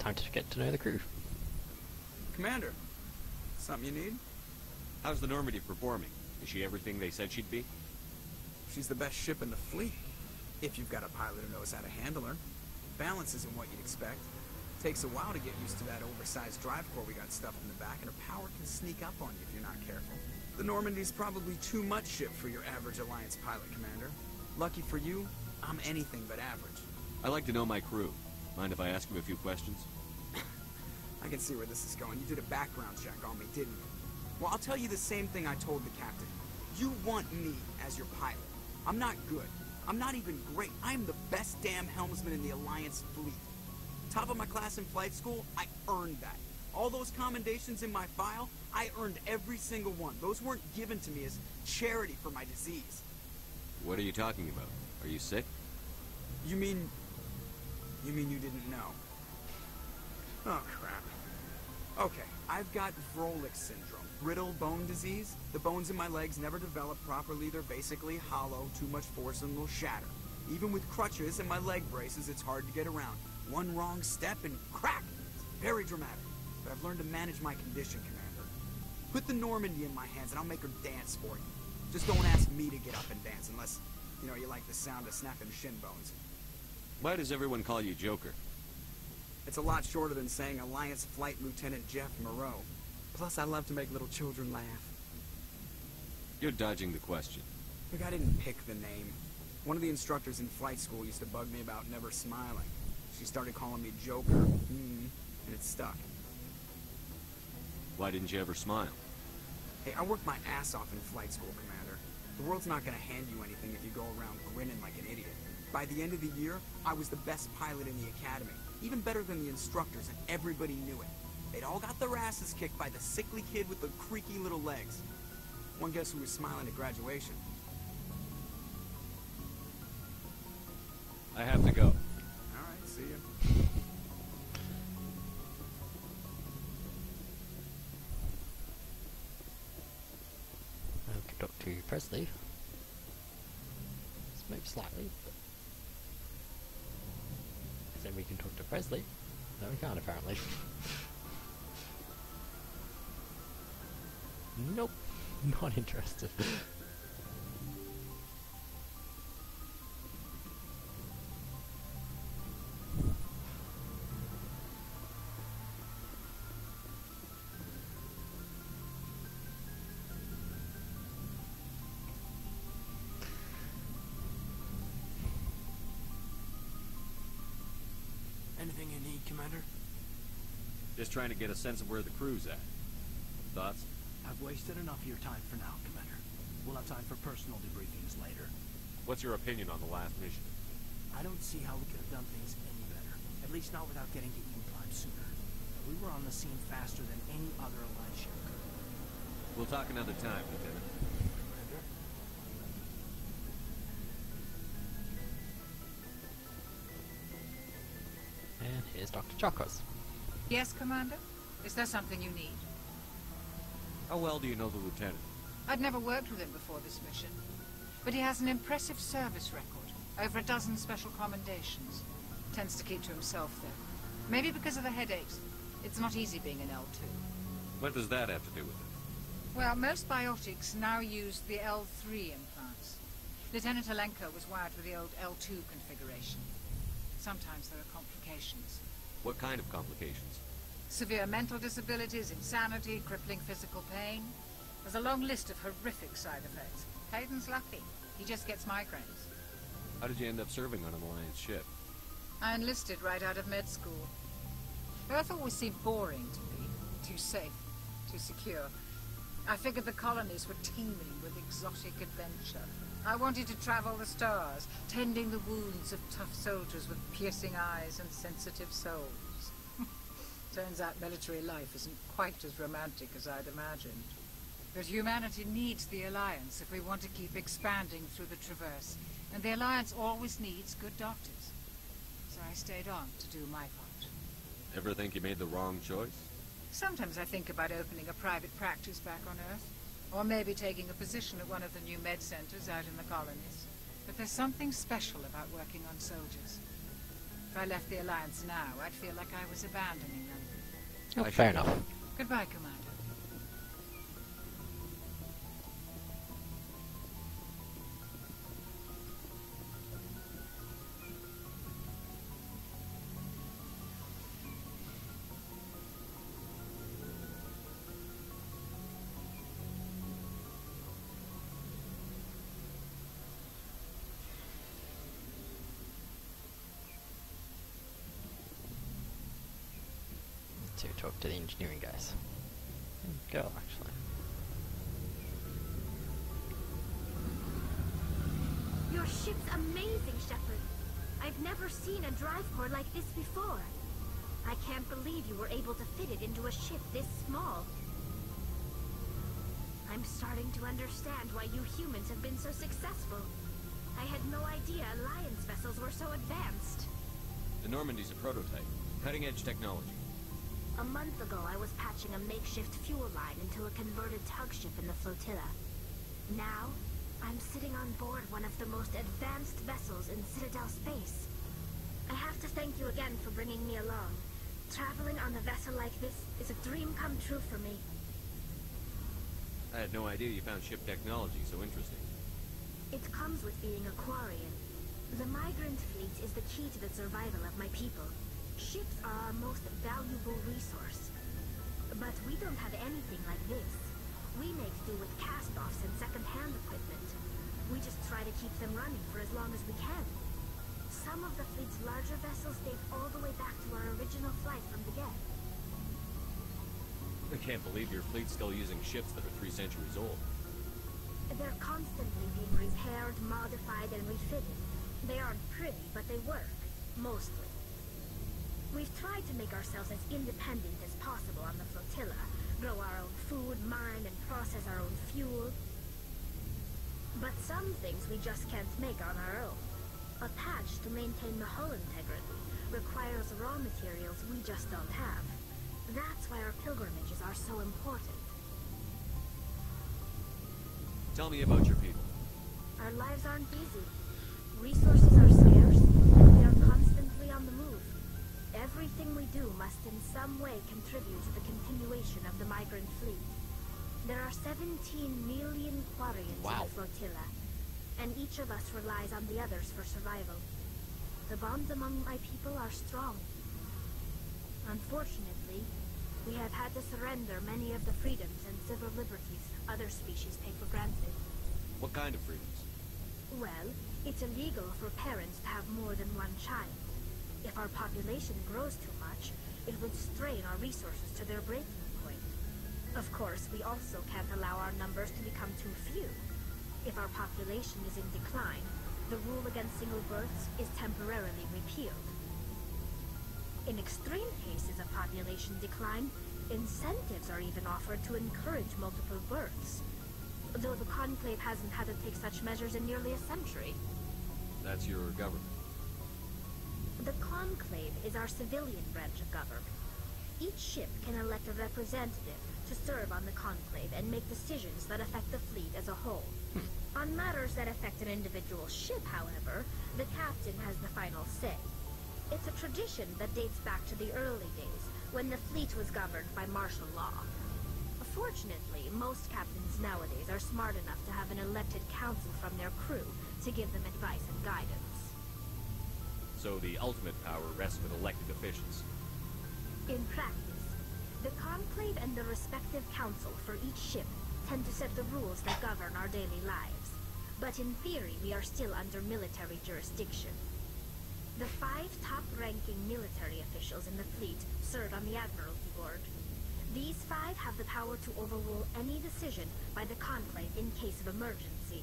time to get to know the crew. Commander, something you need? How's the Normandy performing? Is she everything they said she'd be? She's the best ship in the fleet. If you've got a pilot who knows how to handle her. Balance isn't what you'd expect. Takes a while to get used to that oversized drive core we got stuffed in the back, and her power can sneak up on you if you're not careful. The Normandy's probably too much ship for your average Alliance pilot, Commander. Lucky for you, I'm anything but average. I like to know my crew. Mind if I ask you a few questions? I can see where this is going. You did a background check on me, didn't you? Well, I'll tell you the same thing I told the captain. You want me as your pilot. I'm not good. I'm not even great. I am the best damn helmsman in the Alliance fleet. Top of my class in flight school, I earned that. All those commendations in my file, I earned every single one. Those weren't given to me as charity for my disease. What are you talking about? Are you sick? You mean you didn't know? Oh, crap. Okay, I've got Vrolik syndrome. Brittle bone disease. The bones in my legs never develop properly. They're basically hollow. Too much force and they'll shatter. Even with crutches and my leg braces, it's hard to get around. One wrong step and crack! It's very dramatic. But I've learned to manage my condition, Commander. Put the Normandy in my hands and I'll make her dance for you. Just don't ask me to get up and dance unless, you know, you like the sound of snapping shin bones. Why does everyone call you Joker? It's a lot shorter than saying Alliance Flight Lieutenant Jeff Moreau. Plus, I love to make little children laugh. You're dodging the question. Look, I didn't pick the name. One of the instructors in flight school used to bug me about never smiling. She started calling me Joker, and it stuck. Why didn't you ever smile? Hey, I worked my ass off in flight school, Commander. The world's not gonna hand you anything if you go around grinning like an idiot. By the end of the year, I was the best pilot in the academy. Even better than the instructors, and everybody knew it. They'd all got their asses kicked by the sickly kid with the creaky little legs. One guess who was smiling at graduation? I have to go. Alright, see ya. We can talk to Presley. Let's move slightly. Then we can talk to Presley. No, we can't apparently. Nope, not interested. Anything you need, Commander? Just trying to get a sense of where the crew's at. Thoughts? I've wasted enough of your time for now, Commander. We'll have time for personal debriefings later. What's your opinion on the last mission? I don't see how we could have done things any better. At least not without getting to Eden Prime sooner. We were on the scene faster than any other Alliance ship could. We'll talk another time, Lieutenant. Commander? And here's Dr. Chakos. Yes, Commander? Is there something you need? How well do you know the Lieutenant? I'd never worked with him before this mission. But he has an impressive service record. Over a dozen special commendations. Tends to keep to himself, though. Maybe because of the headaches. It's not easy being an L2. What does that have to do with it? Well, most biotics now use the L3 implants. Lieutenant Alenko was wired with the old L2 configuration. Sometimes there are complications. What kind of complications? Severe mental disabilities, insanity, crippling physical pain. There's a long list of horrific side effects. Hayden's lucky. He just gets migraines. How did you end up serving on an Alliance ship? I enlisted right out of med school. Earth always seemed boring to me. Too safe, too secure. I figured the colonies were teeming with exotic adventure. I wanted to travel the stars, tending the wounds of tough soldiers with piercing eyes and sensitive souls. Turns out military life isn't quite as romantic as I'd imagined. But humanity needs the Alliance if we want to keep expanding through the Traverse. And the Alliance always needs good doctors. So I stayed on to do my part. Ever think you made the wrong choice? Sometimes I think about opening a private practice back on Earth. Or maybe taking a position at one of the new med centers out in the colonies. But there's something special about working on soldiers. If I left the Alliance now, I'd feel like I was abandoning them. Oh, fair enough. Goodbye, Commander. To talk to the engineering guys. Girl, actually. Your ship's amazing, Shepard. I've never seen a drive core like this before. I can't believe you were able to fit it into a ship this small. I'm starting to understand why you humans have been so successful. I had no idea Alliance vessels were so advanced. The Normandy's a prototype. Cutting-edge technology. A month ago, I was patching a makeshift fuel line into a converted tug ship in the flotilla. Now, I'm sitting on board one of the most advanced vessels in Citadel space. I have to thank you again for bringing me along. Traveling on a vessel like this is a dream come true for me. I had no idea you found ship technology so interesting. It comes with being a Quarian. The migrant fleet is the key to the survival of my people. Ships are our most valuable resource. But we don't have anything like this. We make do with cast-offs and second-hand equipment. We just try to keep them running for as long as we can. Some of the fleet's larger vessels date all the way back to our original flight from the get. I can't believe your fleet's still using ships that are 3 centuries old. They're constantly being repaired, modified, and refitted. They aren't pretty, but they work. Mostly. We've tried to make ourselves as independent as possible on the flotilla, grow our own food, mine, and process our own fuel. But some things we just can't make on our own. A patch to maintain the hull integrity requires raw materials we just don't have. That's why our pilgrimages are so important. Tell me about your people. Our lives aren't easy. Resources are scarce, and we are constantly on the move. Everything we do must in some way contribute to the continuation of the migrant fleet. There are 17 million Quarians in the flotilla, and each of us relies on the others for survival. The bonds among my people are strong. Unfortunately, we have had to surrender many of the freedoms and civil liberties other species take for granted. What kind of freedoms? Well, it's illegal for parents to have more than one child. If our population grows too much, it would strain our resources to their breaking point. Of course, we also can't allow our numbers to become too few. If our population is in decline, the rule against single births is temporarily repealed. In extreme cases of population decline, incentives are even offered to encourage multiple births. Though the Conclave hasn't had to take such measures in nearly a century. That's your government. The Conclave is our civilian branch of government. Each ship can elect a representative to serve on the Conclave and make decisions that affect the fleet as a whole. On matters that affect an individual ship, however, the captain has the final say. It's a tradition that dates back to the early days, when the fleet was governed by martial law. Fortunately, most captains nowadays are smart enough to have an elected council from their crew to give them advice and guidance. So the ultimate power rests with elected officials. In practice, the Conclave and the respective council for each ship tend to set the rules that govern our daily lives. But in theory, we are still under military jurisdiction. The 5 top-ranking military officials in the fleet serve on the Admiralty Board. These 5 have the power to overrule any decision by the Conclave in case of emergency.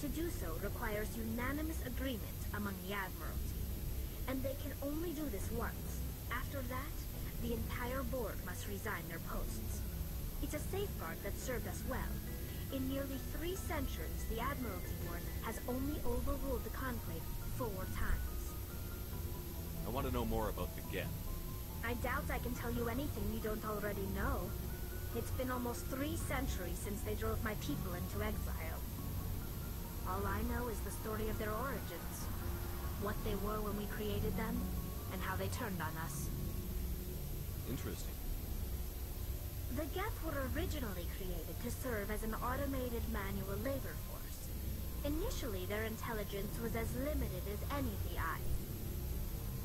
To do so requires unanimous agreement among the Admiralty, and they can only do this once. After that, the entire board must resign their posts. It's a safeguard that served us well. In nearly 3 centuries, the Admiralty Board has only overruled the Conclave 4 times. I want to know more about the Geth. I doubt I can tell you anything you don't already know. It's been almost 3 centuries since they drove my people into exile. All I know is the story of their origins. what they were when we created them, and how they turned on us. Interesting. The Geth were originally created to serve as an automated manual labor force. Initially, their intelligence was as limited as any VI.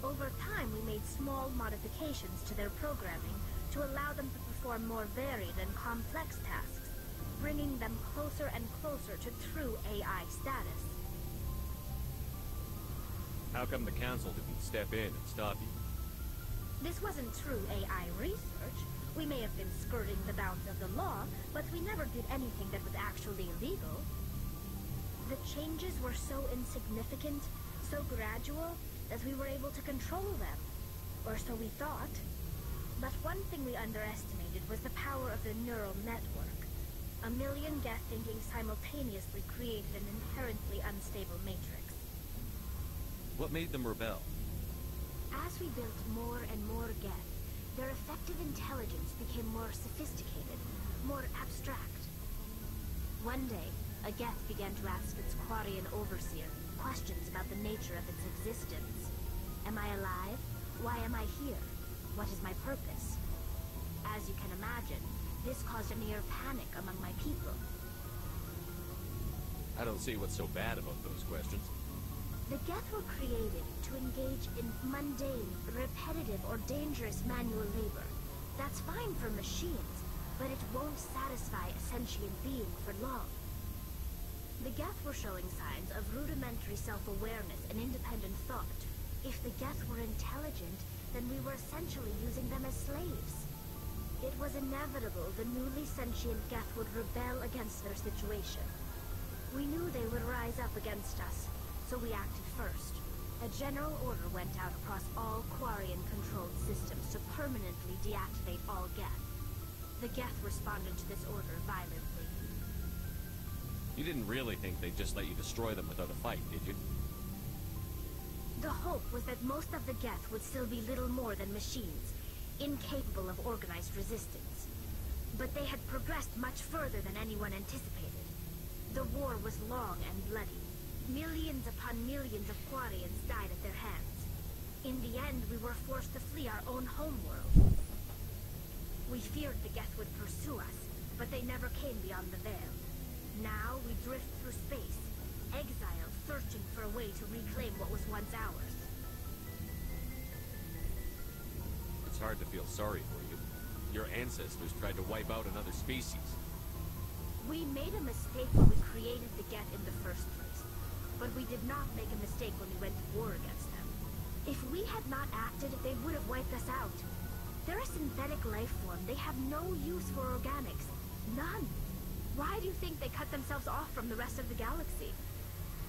Over time, we made small modifications to their programming to allow them to perform more varied and complex tasks, bringing them closer and closer to true AI status. How come the Council didn't step in and stop you? This wasn't true AI research. We may have been skirting the bounds of the law, but we never did anything that was actually illegal. The changes were so insignificant, so gradual, that we were able to control them. Or so we thought. But one thing we underestimated was the power of the neural network. A million Geth thinking simultaneously created an inherently unstable matrix. What made them rebel? As we built more and more Geth, their effective intelligence became more sophisticated, more abstract. One day, a Geth began to ask its Quarian overseer questions about the nature of its existence. Am I alive? Why am I here? What is my purpose? As you can imagine, this caused a near panic among my people. I don't see what's so bad about those questions. The Geth were created to engage in mundane, repetitive, or dangerous manual labor. That's fine for machines, but it won't satisfy a sentient being for long. The Geth were showing signs of rudimentary self-awareness and independent thought. If the Geth were intelligent, then we were essentially using them as slaves. It was inevitable the newly sentient Geth would rebel against their situation. We knew they would rise up against us, so we acted first. A general order went out across all Quarian-controlled systems to permanently deactivate all Geth. The Geth responded to this order violently. You didn't really think they'd just let you destroy them without a fight, did you? The hope was that most of the Geth would still be little more than machines, incapable of organized resistance. But they had progressed much further than anyone anticipated. The war was long and bloody. Millions upon millions of Quarians died at their hands. In the end, we were forced to flee our own homeworld. We feared the Geth would pursue us, but they never came beyond the Veil. Now we drift through space, exiled, searching for a way to reclaim what was once ours. It's hard to feel sorry for you. Your ancestors tried to wipe out another species. We made a mistake when we created the Geth in the first place, but we did not make a mistake when we went to war against them. If we had not acted, they would have wiped us out. They're a synthetic life form. They have no use for organics. None. Why do you think they cut themselves off from the rest of the galaxy?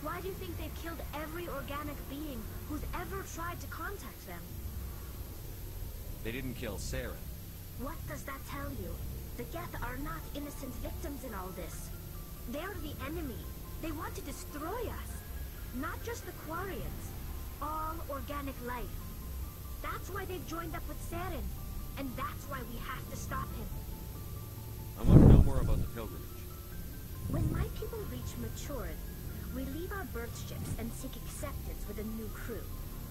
Why do you think they've killed every organic being who's ever tried to contact them? They didn't kill Saren. What does that tell you? The Geth are not innocent victims in all this. They are the enemy. They want to destroy us. Not just the Quarians. All organic life. That's why they've joined up with Saren. And that's why we have to stop him. I want to know more about the pilgrimage. When my people reach maturity, we leave our birth ships and seek acceptance with a new crew.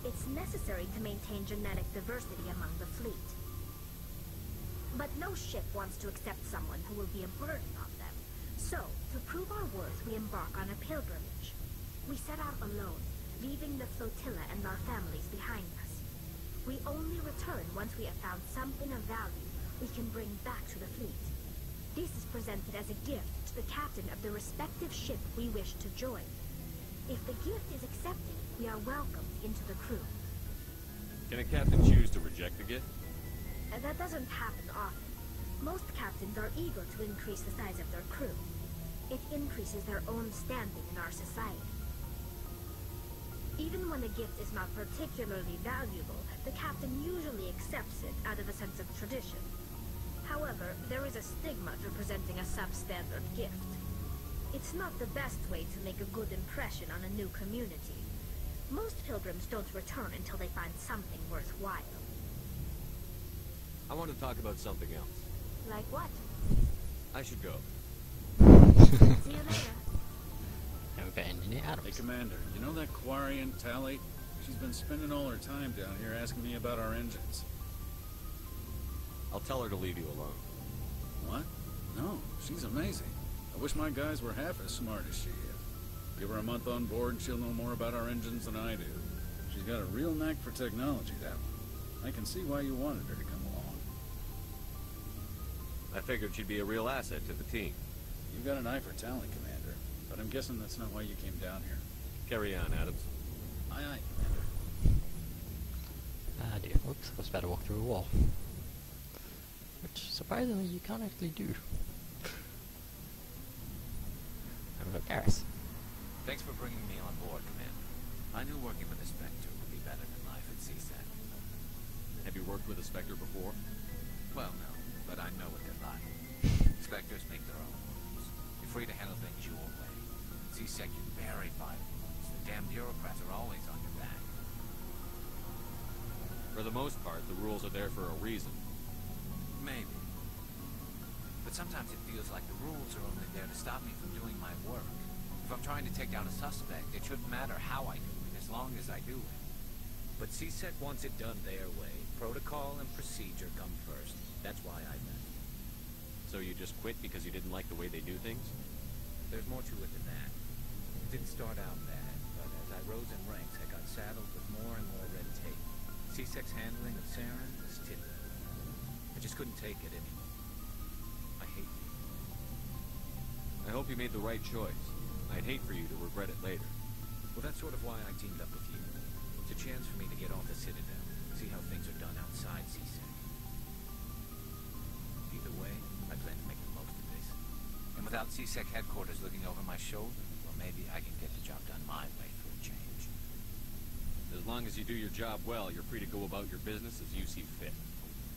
It's necessary to maintain genetic diversity among the fleet. But no ship wants to accept someone who will be a burden on them. So, to prove our worth, we embark on a pilgrimage. We set out alone, leaving the flotilla and our families behind us. We only return once we have found something of value we can bring back to the fleet. This is presented as a gift to the captain of the respective ship we wish to join. If the gift is accepted, we are welcomed into the crew. Can a captain choose to reject the gift? That doesn't happen often. Most captains are eager to increase the size of their crew. It increases their own standing in our society. Even when a gift is not particularly valuable, the captain usually accepts it out of a sense of tradition. However, there is a stigma to presenting a substandard gift. It's not the best way to make a good impression on a new community. Most pilgrims don't return until they find something worthwhile. I want to talk about something else. Like what? I should go. See you later. Never got any Hey, atoms. Commander, you know that Quarian Tally? She's been spending all her time down here asking me about our engines. I'll tell her to leave you alone. What? No, she's amazing. I wish my guys were half as smart as she is. Give her a month on board and she'll know more about our engines than I do. She's got a real knack for technology, that one. I can see why you wanted her to come along. I figured she'd be a real asset to the team. You've got an eye for talent, Commander. But I'm guessing that's not why you came down here. Carry on, Adams. Aye, aye, Commander. Ah dear, oops, I was about to walk through a wall. Which, surprisingly, you can't actually do. Hello, Garrus. Thanks for bringing me on board, Commander. I knew working with a Spectre would be better than life at CSEC. Have you worked with a Spectre before? Well, no, but I know what they're like. Spectres make their own rules. You're free to handle things your way. At CSEC, you're buried by rules. The damn bureaucrats are always on your back. For the most part, the rules are there for a reason. Maybe. But sometimes it feels like the rules are only there to stop me from doing my work. If I'm trying to take down a suspect, it shouldn't matter how I do it, as long as I do it. But CSEC wants it done their way. Protocol and procedure come first. That's why I left. So you just quit because you didn't like the way they do things? There's more to it than that. It didn't start out bad, but as I rose in ranks, I got saddled with more and more red tape. CSEC's handling of Saren was tipping. I just couldn't take it anymore. I hate you. I hope you made the right choice. I'd hate for you to regret it later. Well, that's sort of why I teamed up with you. It's a chance for me to get off the Citadel, see how things are done outside CSEC. Either way, I plan to make the most of this. And without CSEC headquarters looking over my shoulder, well, maybe I can get the job done my way for a change. As long as you do your job well, you're free to go about your business as you see fit.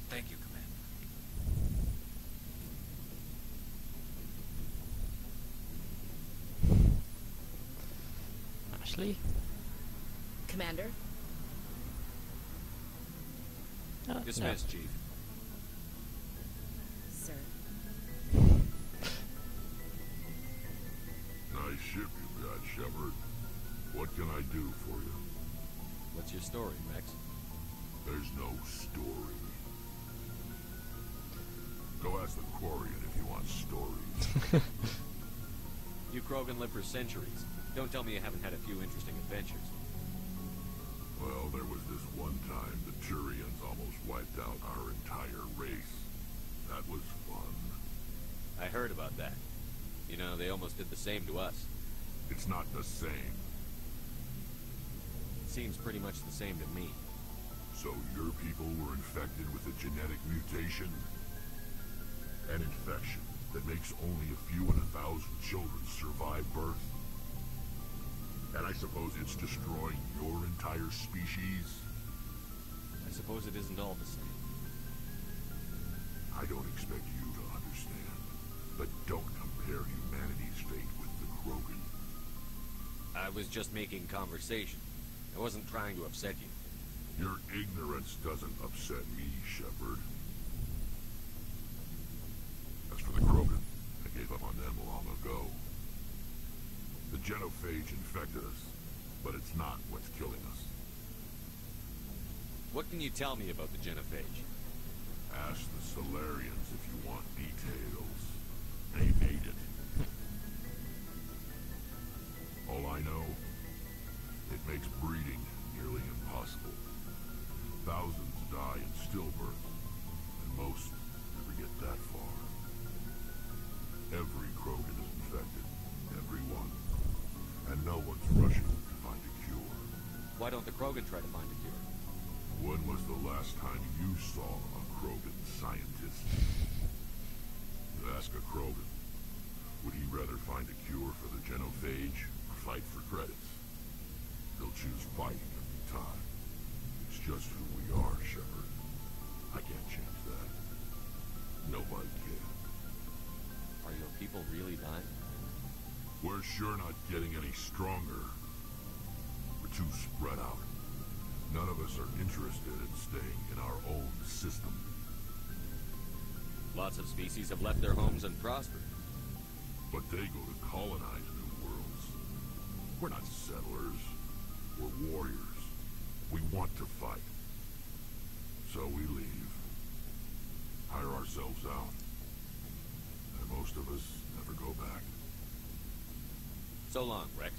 Thank you, Commander. Ashley? Commander? Dismissed, Chief. Sir. Nice ship you got, Shepard. What can I do for you? What's your story, Rex? There's no story. Go ask the Quarian if you want stories. You Krogan live for centuries. Don't tell me you haven't had a few interesting adventures. Well, there was this one time the Turians almost wiped out our entire race. That was fun. I heard about that. You know, they almost did the same to us. It's not the same. It seems pretty much the same to me. So your people were infected with a genetic mutation? An infection that makes only a few in 1,000 children survive birth? And I suppose it's destroying your entire species? I suppose it isn't all the same. I don't expect you to understand, but don't compare humanity's fate with the Krogan. I was just making conversation. I wasn't trying to upset you. Your ignorance doesn't upset me, Shepard. As for the Krogan, I gave up on them long ago. The genophage infected us, but it's not what's killing us. What can you tell me about the genophage? Ask the Solarians if you want details. They made it. All I know, it makes breeding nearly impossible. Thousands die in stillbirth, and most never get that far. Every Krogan is infected. Every one. And no one's rushing to find a cure. Why don't the Krogan try to find a cure? When was the last time you saw a Krogan scientist? You ask a Krogan, would he rather find a cure for the genophage or fight for credits? They'll choose fighting every time. It's just who we are, Shepard. I can't change that. Nobody can. Are your people really dying? We're sure not getting any stronger. We're too spread out. None of us are interested in staying in our own system. Lots of species have left their homes and prospered. But they go to colonize new worlds. We're not settlers. We're warriors. We want to fight. So we leave. Hire ourselves out. And most of us never go back. So long, Rex.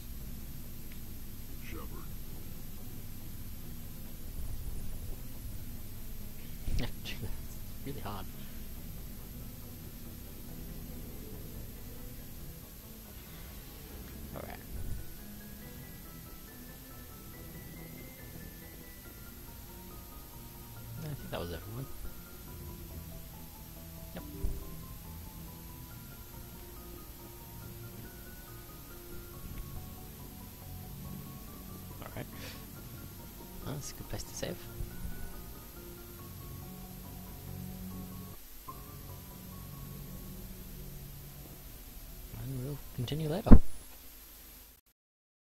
Shepard. It's really hard. Alright. I think that was everyone. Yep. Alright. Well, that's a good place to save. And we'll continue later.